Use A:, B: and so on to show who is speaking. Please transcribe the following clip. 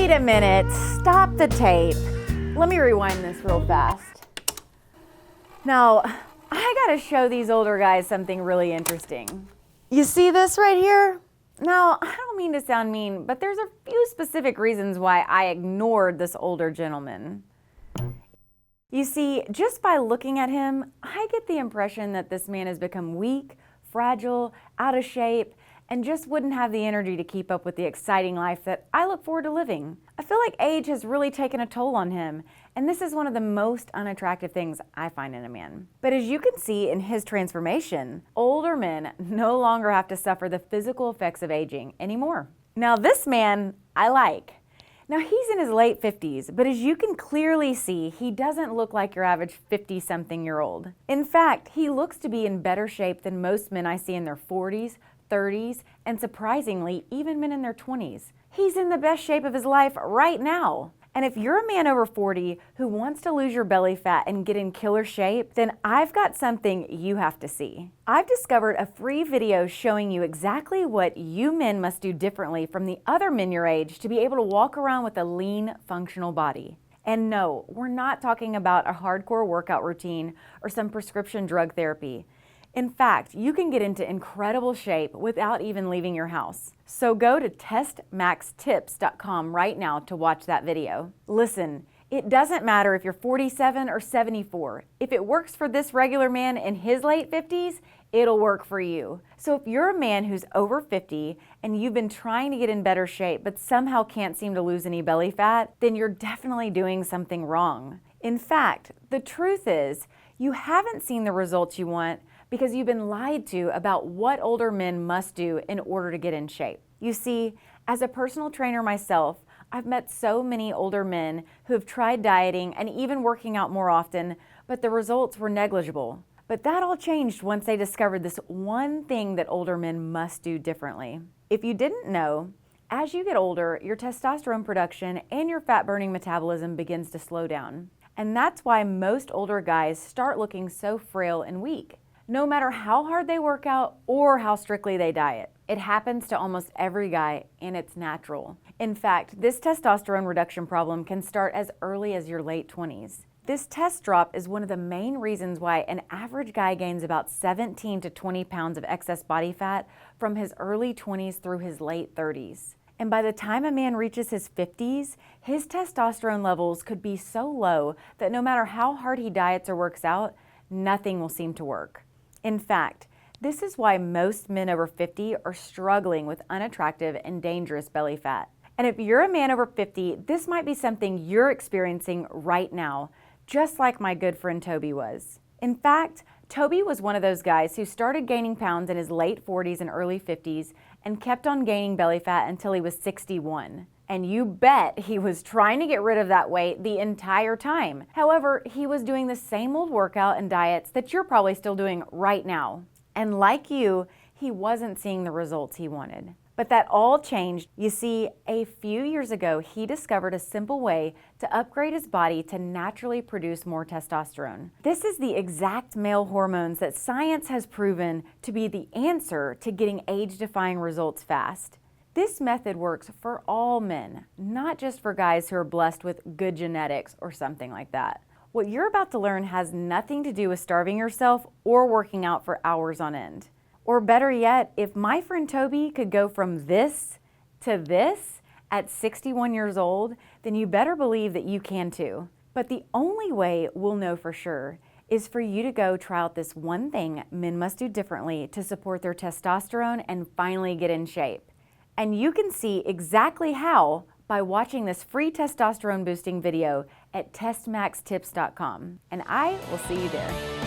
A: Wait a minute, stop the tape. Let me rewind this real fast. Now, I gotta show these older guys something really interesting. You see this right here? Now, I don't mean to sound mean, but there's a few specific reasons why I ignored this older gentleman. You see, just by looking at him, I get the impression that this man has become weak, fragile, out of shape, and just wouldn't have the energy to keep up with the exciting life that I look forward to living. I feel like age has really taken a toll on him, and this is one of the most unattractive things I find in a man. But as you can see in his transformation, older men no longer have to suffer the physical effects of aging anymore. Now this man, I like. Now he's in his late 50s, but as you can clearly see, he doesn't look like your average 50-something-year-old. In fact, he looks to be in better shape than most men I see in their 40s, 30s, and surprisingly, even men in their 20s. He's in the best shape of his life right now. And if you're a man over 40 who wants to lose your belly fat and get in killer shape, then I've got something you have to see. I've discovered a free video showing you exactly what you men must do differently from the other men your age to be able to walk around with a lean, functional body. And no, we're not talking about a hardcore workout routine or some prescription drug therapy. In fact, you can get into incredible shape without even leaving your house. So go to SixPackAbs.com right now to watch that video. Listen, it doesn't matter if you're 47 or 74. If it works for this regular man in his late 50s, it'll work for you. So if you're a man who's over 50 and you've been trying to get in better shape but somehow can't seem to lose any belly fat, then you're definitely doing something wrong. In fact, the truth is, you haven't seen the results you want because you've been lied to about what older men must do in order to get in shape. You see, as a personal trainer myself, I've met so many older men who have tried dieting and even working out more often, but the results were negligible. But that all changed once they discovered this one thing that older men must do differently. If you didn't know, as you get older, your testosterone production and your fat-burning metabolism begins to slow down. And that's why most older guys start looking so frail and weak, no matter how hard they work out or how strictly they diet. It happens to almost every guy, and it's natural. In fact, this testosterone reduction problem can start as early as your late 20s. This test drop is one of the main reasons why an average guy gains about 17 to 20 pounds of excess body fat from his early 20s through his late 30s. And by the time a man reaches his 50s, his testosterone levels could be so low that no matter how hard he diets or works out, nothing will seem to work. In fact, this is why most men over 50 are struggling with unattractive and dangerous belly fat. And if you're a man over 50, this might be something you're experiencing right now, just like my good friend Toby was. In fact, Toby was one of those guys who started gaining pounds in his late 40s and early 50s and kept on gaining belly fat until he was 61. And you bet he was trying to get rid of that weight the entire time. However, he was doing the same old workout and diets that you're probably still doing right now. And like you, he wasn't seeing the results he wanted. But that all changed. You see, a few years ago, he discovered a simple way to upgrade his body to naturally produce more testosterone. This is the exact male hormones that science has proven to be the answer to getting age-defying results fast. This method works for all men, not just for guys who are blessed with good genetics or something like that. What you're about to learn has nothing to do with starving yourself or working out for hours on end. Or better yet, if my friend Toby could go from this to this at 61 years old, then you better believe that you can too. But the only way we'll know for sure is for you to go try out this one thing men must do differently to support their testosterone and finally get in shape. And you can see exactly how by watching this free testosterone boosting video at testmaxtips.com. And I will see you there.